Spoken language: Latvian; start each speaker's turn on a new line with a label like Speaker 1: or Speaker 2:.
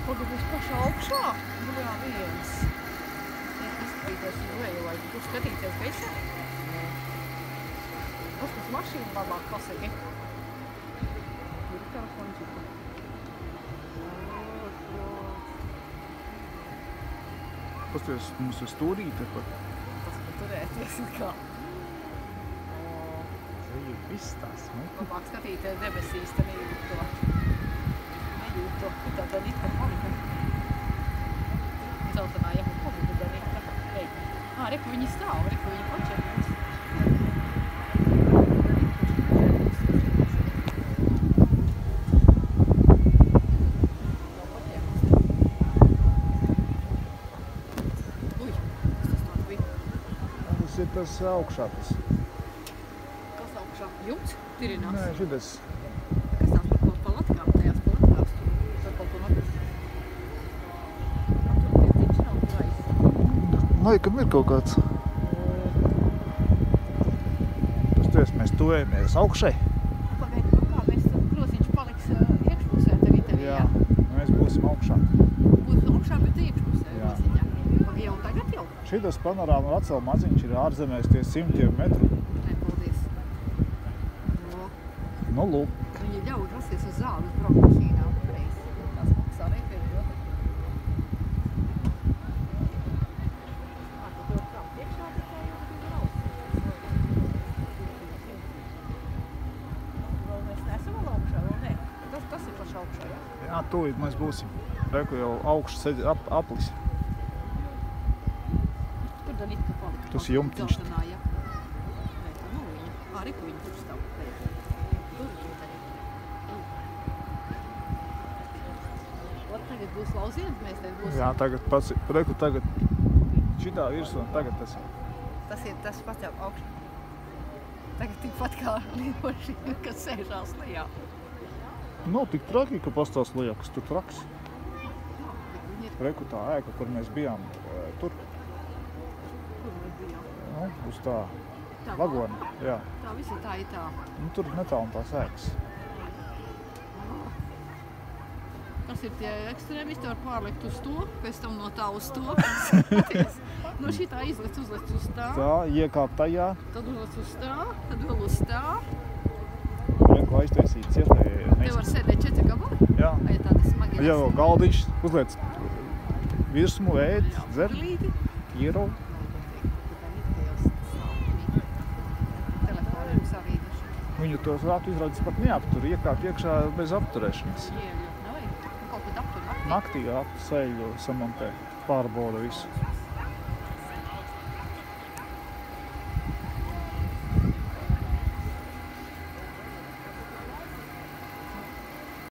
Speaker 1: Pagaidīs pašā augšā. Jā, viens. Izskatīties uz leju, vai tu skatīties gaisā? Nē. Paskas mašīnu labāk pasaki. Ir telefončiku.
Speaker 2: Pasties, mums ir stūrīte pat.
Speaker 1: Tas, ka turēties ir kā.
Speaker 2: Ir viss tās, ne?
Speaker 1: Labāk skatīties debesīs, tad nejūt to. Nejūt to. Tā tā nitka palika. Zeltenā jau palika tā nitka. Ej. Reku viņi stāv, reku viņi pačerās.
Speaker 2: Tas ir tas augšā tas.
Speaker 1: Kas augšā? Jumts? Tirinās?
Speaker 2: Nē, šitas.
Speaker 1: Kas tās pa latkām? Tajās pa latkās tur kaut ko notis? Tur pietiņš nav gaisa.
Speaker 2: Laikam ir kaut kāds. Pasties, mēs tuvējamies augšai.
Speaker 1: Pagaidi, nu kā mēs groziņš paliks iekšpusē tevi?
Speaker 2: Jā, mēs būsim augšā.
Speaker 1: Būs augšā, bet iekšpusē groziņā. Pagaidi, jau tagad jau?
Speaker 2: Šitas panorāma un atsal maziņš ir ārzemēs tie 100 metru.
Speaker 1: Nepaldies.
Speaker 2: Nu, lūk.
Speaker 1: Viņi ļauj rasties uz zāles braukmašīnām. Reiz. Tās maksā reikēs ļoti. Tu tur kā priekšā tikai jau tu brauc. Vēl mēs neesam vēl augšā, vēl ne? Tas ir paši augšā, jā?
Speaker 2: Jā, tūlīt mēs būsim. Reku jau augšas aplis.
Speaker 1: Tur da nitka palika.
Speaker 2: Tas jumtiņš.
Speaker 1: Zeltenā, jā. Nē, tā nav viņa. Reku viņa tur stāv. Tur ir arī. Tagad būs lauziens, mēs te būsim.
Speaker 2: Jā, tagad pats, reku tagad šitā virsū un tagad tas ir.
Speaker 1: Tas ir tas pats jau augšā. Tagad tikpat kā līdošana, kas sēžās lejā.
Speaker 2: Nav tik traki, ka pastāv lejā, kas tur traks. Reku tā ēka, kur mēs bijām tur.
Speaker 1: Kur mēs bijām?
Speaker 2: Nu, uz tā
Speaker 1: Tā
Speaker 2: vagona, jā.
Speaker 1: Tā visi tā ir tā.
Speaker 2: Nu, tur netālu tās ēkas.
Speaker 1: Kas ir tie ekstrēmisti, var pārlikt uz to, pēc tam no tā uz to. No šitā izlec uz tā.
Speaker 2: Tā, iekāp tajā.
Speaker 1: Tad uzlec uz tā, tad vēl uz tā.
Speaker 2: Reku aiztaisīt cietai.
Speaker 1: Te var sēdēt 4 gabali.
Speaker 2: Jā.
Speaker 1: Vai tādi smagi
Speaker 2: Jā, vēl galdiņš, uzliec virsmu, ēd, dzer,
Speaker 1: Brīdi.
Speaker 2: ierau.
Speaker 1: Telefoniem savīduši.
Speaker 2: Viņu to rātu izrādis pat neaptur, iekāp iekšā bez apturēšanas.
Speaker 1: Ieļot, nevajag. Kaut kad aptur naktī.
Speaker 2: Naktī apseļu samontē, pārbauda visu.